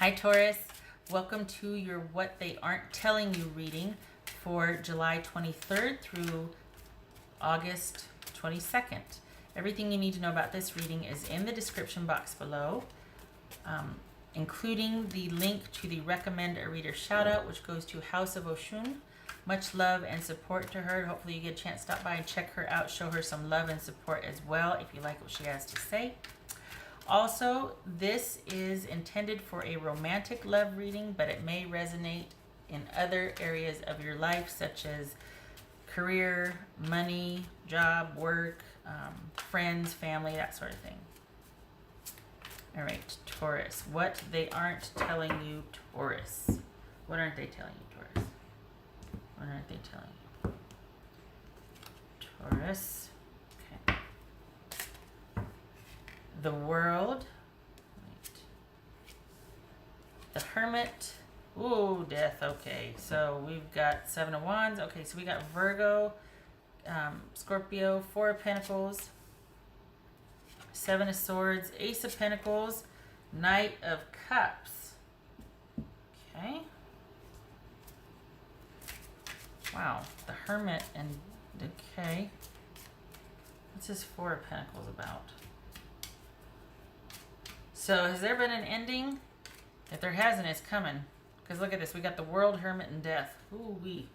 Hi Taurus, welcome to your What They Aren't Telling You reading for July 23rd through August 22nd. Everything you need to know about this reading is in the description box below, including the link to the Recommend a Reader shout out, which goes to House of Oshun. Much love and support to her. Hopefully you get a chance to stop by and check her out, show her some love and support as well if you like what she has to say. Also, this is intended for a romantic love reading, but it may resonate in other areas of your life, such as career, money, job, work, friends, family, that sort of thing. All right, Taurus. What they aren't telling you, Taurus. What aren't they telling you, Taurus? What aren't they telling you? Taurus. Okay. The World. Right. The Hermit. Ooh, Death. Okay, so we've got Seven of Wands. Okay, so we got Virgo, Scorpio, Four of Pentacles, Seven of Swords, Ace of Pentacles, Knight of Cups. Okay. Wow, the Hermit and okay. What's this Four of Pentacles about? So has there been an ending? If there hasn't, it's coming. Because look at this. We got the World, Hermit, and Death. Ooh wee.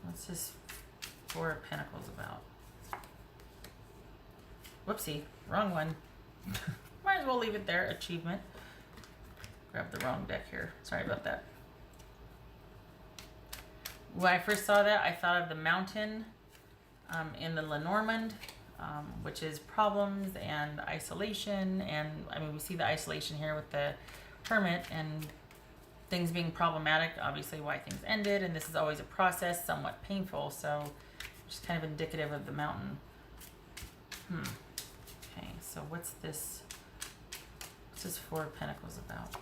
What's this Four of Pentacles about? Whoopsie. Wrong one. Might as well leave it there. Achievement. Grab the wrong deck here. Sorry about that. When I first saw that, I thought of the mountain in the Lenormand. Which is problems and isolation, and I mean we see the isolation here with the Hermit and things being problematic, obviously why things ended, and this is always a process, somewhat painful, so just kind of indicative of the mountain. Okay, so what's this Four of Pentacles about?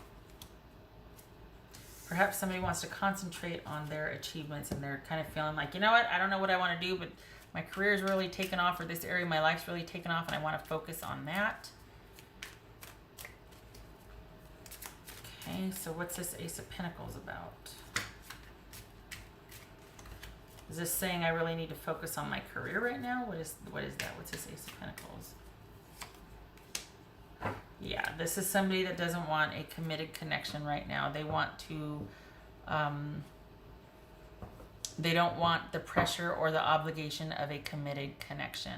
Perhaps somebody wants to concentrate on their achievements and they're kind of feeling like, you know what, I don't know what I want to do, but my career's really taken off, or this area of my life's really taken off, and I want to focus on that. Okay, so what's this Ace of Pentacles about? Is this saying I really need to focus on my career right now? What is that? What's this Ace of Pentacles? Yeah, this is somebody that doesn't want a committed connection right now. They want to... they don't want the pressure or the obligation of a committed connection.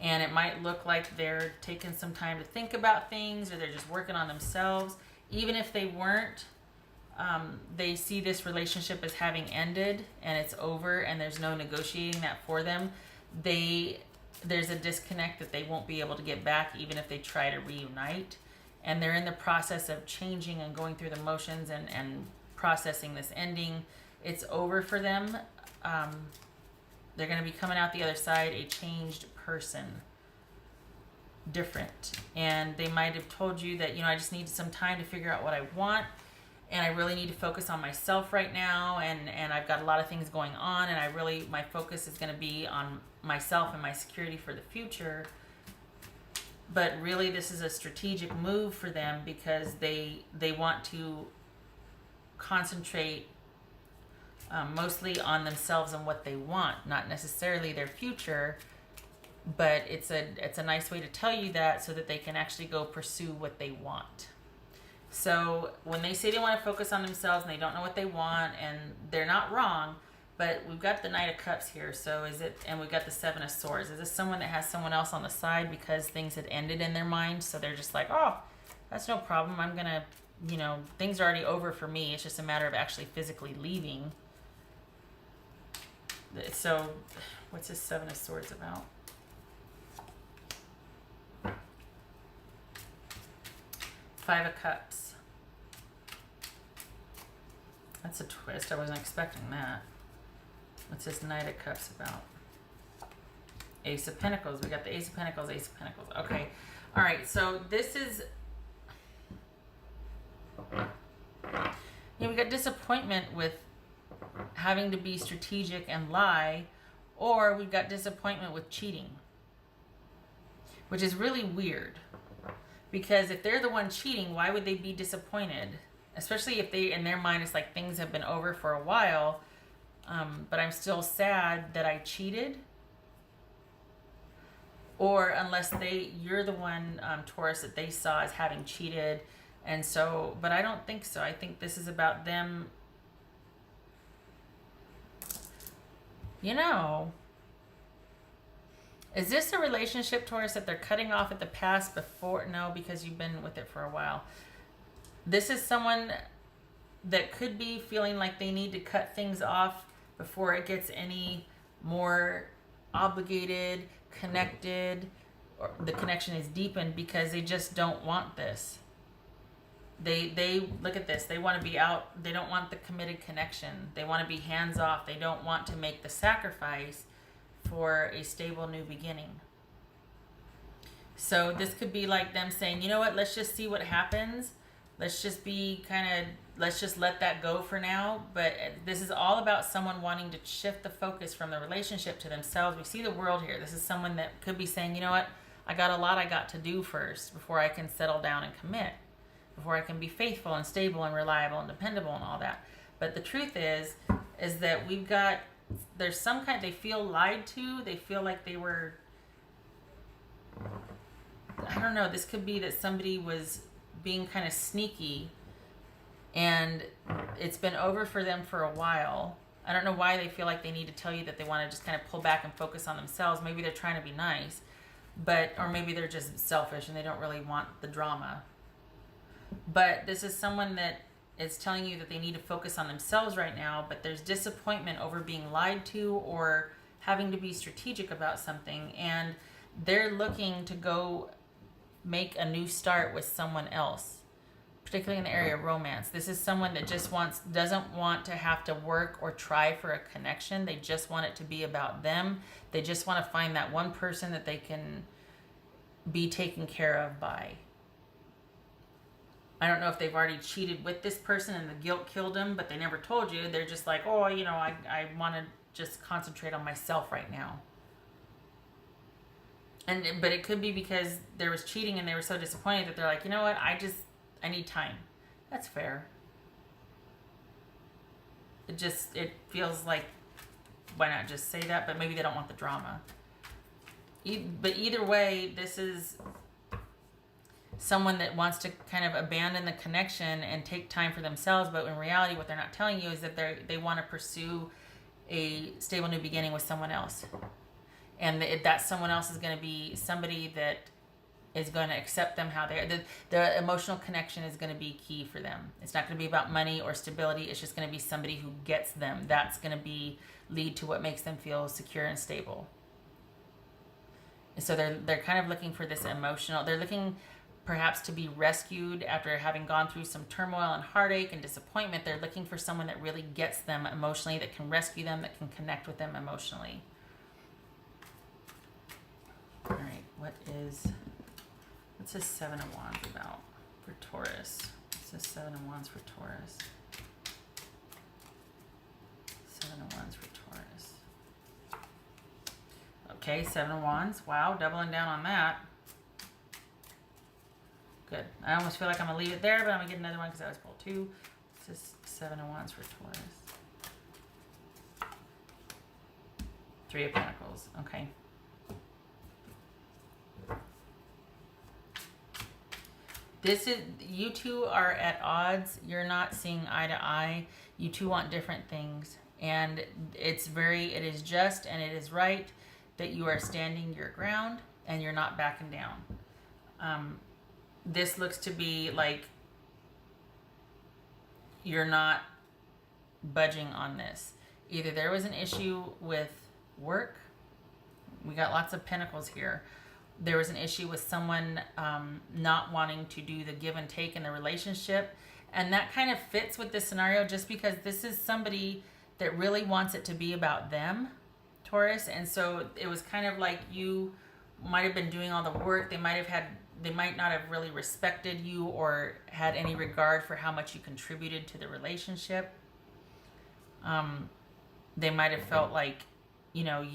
And it might look like they're taking some time to think about things, or they're just working on themselves. Even if they weren't, they see this relationship as having ended and it's over and there's no negotiating that for them. There's a disconnect that they won't be able to get back even if they try to reunite. And they're in the process of changing and going through the motions and processing this ending. It's over for them. They're going to be coming out the other side a changed person, different. And they might have told you that, you know, I just need some time to figure out what I want, and I really need to focus on myself right now, and I've got a lot of things going on, and my focus is going to be on myself and my security for the future. But really this is a strategic move for them because they want to concentrate mostly on themselves and what they want, not necessarily their future, but it's a nice way to tell you that so that they can actually go pursue what they want. So when they say they want to focus on themselves and they don't know what they want, and they're not wrong, but we've got the Knight of Cups here, so and we've got the Seven of Swords. Is this someone that has someone else on the side because things had ended in their mind, so they're just like, oh, that's no problem, I'm gonna, you know, things are already over for me, it's just a matter of actually physically leaving. So, what's this Seven of Swords about? Five of Cups. That's a twist. I wasn't expecting that. What's this Knight of Cups about? Ace of Pentacles. We got the Ace of Pentacles, Ace of Pentacles. Okay. All right. So, this is... Yeah, we got disappointment with having to be strategic and lie, or we've got disappointment with cheating, which is really weird Because if they're the one cheating, why would they be disappointed? Especially if they, in their mind, it's like things have been over for a while, but I'm still sad that I cheated. Or unless you're the one, Taurus, that they saw as having cheated. And so, but I don't think so. I think this is about them, you know. Is this a relationship, Taurus, that they're cutting off at the past before? No, because you've been with it for a while. This is someone that could be feeling like they need to cut things off before it gets any more obligated, connected, or the connection is deepened, because they just don't want this. They look at this. They want to be out. They don't want the committed connection. They want to be hands off. They don't want to make the sacrifice for a stable new beginning. So this could be like them saying, you know what, let's just see what happens. Let's just let's just let that go for now. But this is all about someone wanting to shift the focus from the relationship to themselves. We see the world here. This is someone that could be saying, you know what, I got a lot I got to do first before I can settle down and commit, before I can be faithful and stable and reliable and dependable and all that. But the truth is that there's some kind, they feel lied to. They feel like they were, I don't know, this could be that somebody was being kind of sneaky and it's been over for them for a while. I don't know why they feel like they need to tell you that they want to just kind of pull back and focus on themselves. Maybe they're trying to be nice, or maybe they're just selfish and they don't really want the drama. But this is someone that is telling you that they need to focus on themselves right now, but there's disappointment over being lied to or having to be strategic about something, and they're looking to go make a new start with someone else, particularly in the area of romance. This is someone that just doesn't want to have to work or try for a connection. They just want it to be about them. They just want to find that one person that they can be taken care of by. I don't know if they've already cheated with this person and the guilt killed them, but they never told you. They're just like, oh, you know, I want to just concentrate on myself right now. But it could be because there was cheating and they were so disappointed that they're like, you know what, I need time. That's fair. It feels like, why not just say that? But maybe they don't want the drama. But either way, this is someone that wants to kind of abandon the connection and take time for themselves, but in reality what they're not telling you is that they want to pursue a stable new beginning with someone else, and that someone else is going to be somebody that is going to accept them how they are. The emotional connection is going to be key for them. It's not going to be about money or stability. It's just going to be somebody who gets them. That's going to lead to what makes them feel secure and stable. And so they're kind of looking for this emotional, they're looking perhaps to be rescued after having gone through some turmoil and heartache and disappointment. They're looking for someone that really gets them emotionally, that can rescue them, that can connect with them emotionally. All right, what's this Seven of Wands about for Taurus? What's this Seven of Wands for Taurus? Seven of Wands for Taurus. Okay, Seven of Wands. Wow, doubling down on that. Good. I almost feel like I'm going to leave it there, but I'm going to get another one because I was pulled two. This is Seven of Wands for Taurus. Three of Pentacles. Okay. You two are at odds. You're not seeing eye to eye. You two want different things. And it is just and it is right that you are standing your ground and you're not backing down. This looks to be like you're not budging on this. Either there was an issue with work. We got lots of pentacles here. There was an issue with someone not wanting to do the give and take in the relationship. And that kind of fits with this scenario just because this is somebody that really wants it to be about them, Taurus. And so it was kind of like you might have been doing all the work. They might not have really respected you or had any regard for how much you contributed to the relationship. They might have felt like, you know,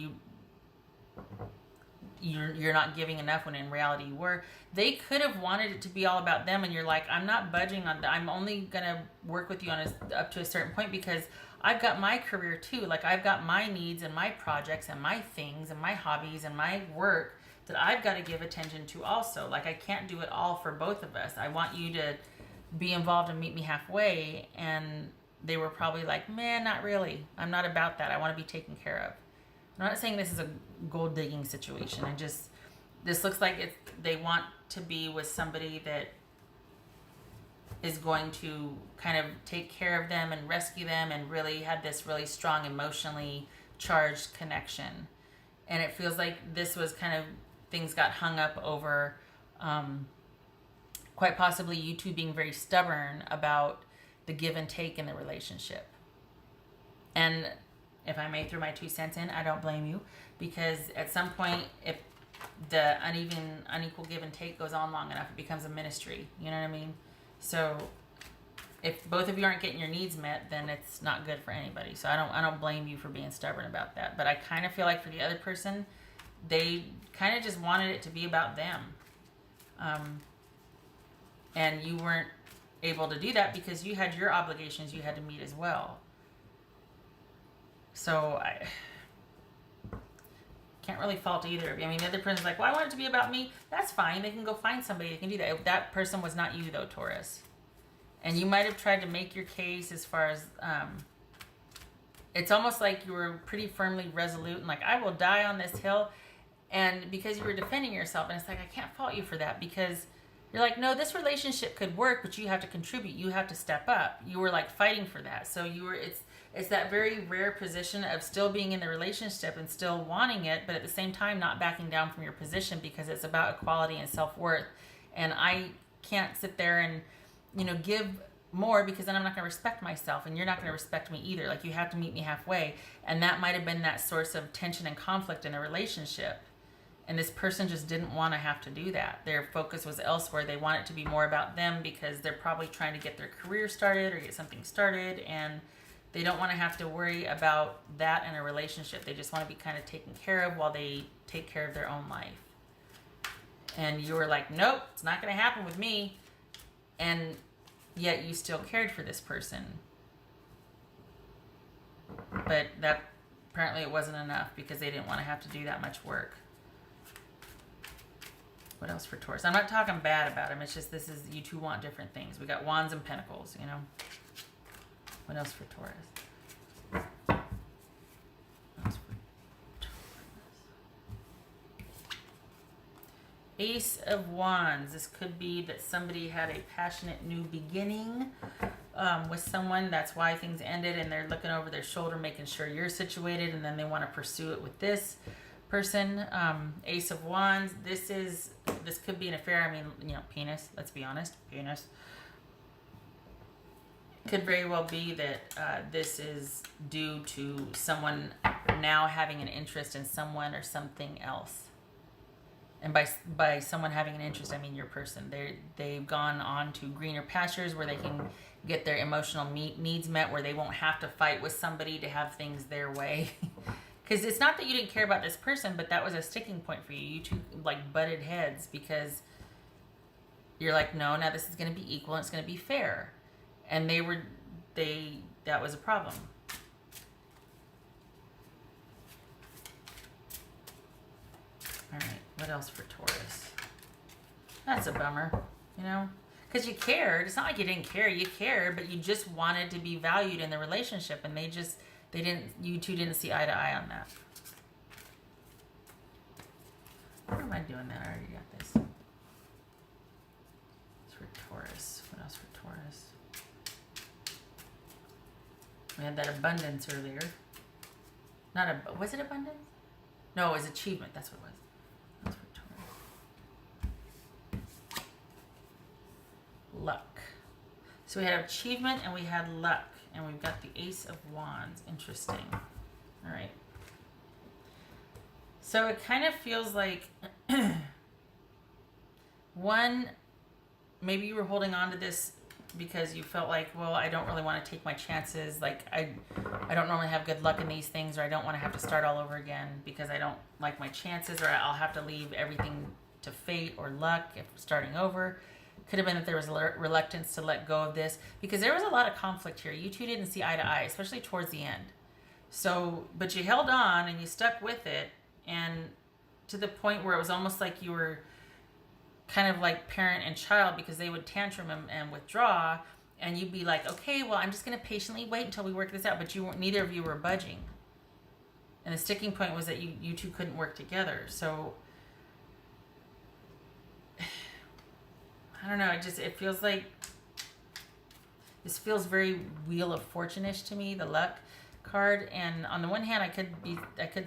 you're not giving enough when in reality you were. They could have wanted it to be all about them, and you're like, I'm not budging on that. I'm only gonna work with you on up to a certain point because I've got my career too. Like I've got my needs and my projects and my things and my hobbies and my work that I've got to give attention to also. Like I can't do it all for both of us. I want you to be involved and meet me halfway. And they were probably like, man, not really. I'm not about that. I want to be taken care of. I'm not saying this is a gold digging situation. This looks like they want to be with somebody that is going to kind of take care of them and rescue them and really have this really strong emotionally charged connection. And it feels like this was kind of, things got hung up over quite possibly you two being very stubborn about the give and take in the relationship. And if I may throw my 2 cents in, I don't blame you, because at some point, if the unequal give and take goes on long enough, it becomes a ministry. You know what I mean? So if both of you aren't getting your needs met, then it's not good for anybody. So I don't blame you for being stubborn about that. But I kind of feel like for the other person, they kind of just wanted it to be about them. And you weren't able to do that because you had your obligations you had to meet as well. So I can't really fault either of you. I mean, the other person's like, well, I want it to be about me. That's fine. They can go find somebody that can do that. That person was not you, though, Taurus. And you might have tried to make your case as far as... it's almost like you were pretty firmly resolute and like, I will die on this hill. And because you were defending yourself. And it's like, I can't fault you for that because... You're like, no, this relationship could work, but you have to contribute. You have to step up. You were like fighting for that. So it's that very rare position of still being in the relationship and still wanting it, but at the same time not backing down from your position because it's about equality and self-worth. And I can't sit there and, give more because then I'm not going to respect myself and you're not going to respect me either. Like you have to meet me halfway. And that might have been that source of tension and conflict in a relationship. And this person just didn't want to have to do that. Their focus was elsewhere. They want it to be more about them because they're probably trying to get their career started or get something started. And they don't want to have to worry about that in a relationship. They just want to be kind of taken care of while they take care of their own life. And you were like, nope, it's not going to happen with me. And yet you still cared for this person. But that apparently it wasn't enough because they didn't want to have to do that much work. What else for Taurus? I'm not talking bad about him. It's just you two want different things. We got Wands and Pentacles, What else for Taurus? What else for Taurus? Ace of Wands. This could be that somebody had a passionate new beginning with someone. That's why things ended and they're looking over their shoulder making sure you're situated and then they want to pursue it with this person. Ace of Wands. This could be an affair. I mean, penis. Let's be honest. Penis. Could very well be that this is due to someone now having an interest in someone or something else. And by someone having an interest, I mean your person. They've gone on to greener pastures where they can get their emotional needs met, where they won't have to fight with somebody to have things their way. Because it's not that you didn't care about this person, but that was a sticking point for you. You two like butted heads because you're like, no, now this is going to be equal and it's going to be fair. And that was a problem. All right, what else for Taurus? That's a bummer, because you cared. It's not like you didn't care. You cared, but you just wanted to be valued in the relationship, and you two didn't see eye to eye on that. Why am I doing that? I already got this. It's for Taurus. What else for Taurus? We had that abundance earlier. Was it abundance? No, it was achievement. That's what it was. That's for Taurus. Luck. So we had achievement and we had luck. And we've got the Ace of Wands. Interesting. All right. So it kind of feels like one, maybe you were holding on to this because you felt like, well, I don't really want to take my chances. Like I don't normally have good luck in these things, or I don't want to have to start all over again because I don't like my chances, or I'll have to leave everything to fate or luck if starting over. Could have been that there was a reluctance to let go of this because there was a lot of conflict here. You two didn't see eye to eye, especially towards the end. So, but you held on and you stuck with it, and to the point where it was almost like you were kind of like parent and child, because they would tantrum and withdraw, and you'd be like, okay, well, I'm just going to patiently wait until we work this out. But neither of you were budging, and the sticking point was that you two couldn't work together. So I don't know. It feels like this feels very Wheel of Fortune-ish to me, the luck card. And on the one hand, I could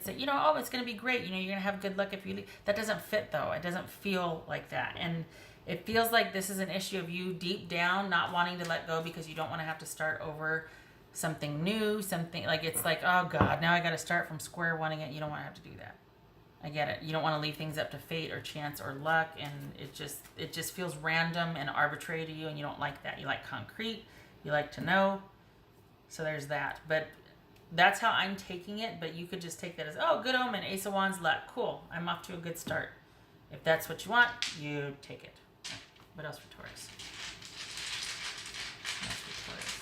say, oh, it's going to be great. You're going to have good luck if you leave. That doesn't fit, though. It doesn't feel like that. And it feels like this is an issue of you deep down not wanting to let go because you don't want to have to start over something new, something like, it's like, oh God, now I got to start from square one again. You don't want to have to do that. I get it. You don't want to leave things up to fate or chance or luck, and it just feels random and arbitrary to you, and you don't like that. You like concrete. You like to know. So there's that. But that's how I'm taking it, but you could just take that as, oh, good omen, Ace of Wands, luck. Cool. I'm off to a good start. If that's what you want, you take it. Right. What else for Taurus? What else for Taurus?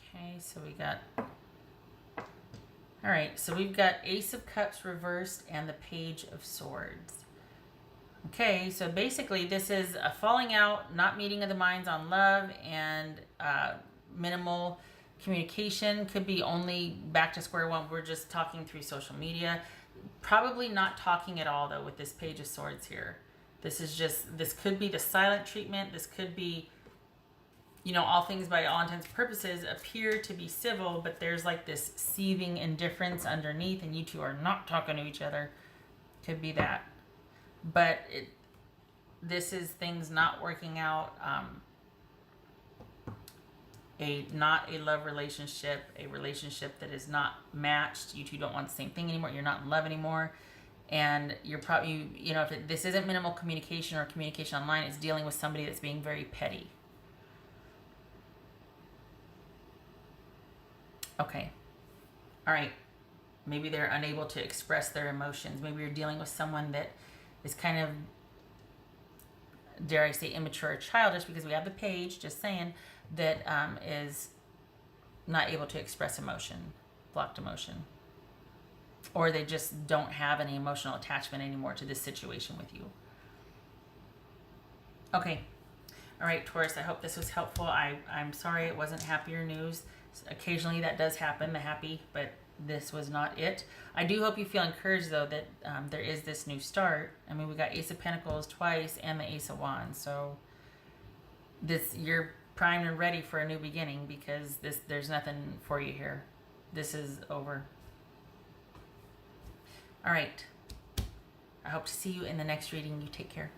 Okay, so we got... All right, so we've got Ace of Cups reversed and the Page of Swords. Okay, so basically this is a falling out, not meeting of the minds on love, and minimal communication. Could be only back to square one. We're just talking through social media. Probably not talking at all, though, with this Page of Swords here. This could be the silent treatment. This could be, all things by all intents and purposes appear to be civil, but there's like this seething indifference underneath, and you two are not talking to each other. Could be that. But this is things not working out. Not a love relationship, a relationship that is not matched. You two don't want the same thing anymore. You're not in love anymore. And you're probably, if this isn't minimal communication or communication online, it's dealing with somebody that's being very petty. Okay. All right. Maybe they're unable to express their emotions. Maybe you're dealing with someone that is kind of, dare I say, immature or childish, because we have the page, just saying, that is not able to express emotion, blocked emotion. Or they just don't have any emotional attachment anymore to this situation with you. Okay. All right, Taurus, I hope this was helpful. I'm sorry it wasn't happier news. Occasionally that does happen, the happy, but this was not it. I do hope you feel encouraged, though, that there is this new start. I mean, we got Ace of Pentacles twice and the Ace of Wands. So you're primed and ready for a new beginning, because there's nothing for you here. This is over. All right. I hope to see you in the next reading. You take care.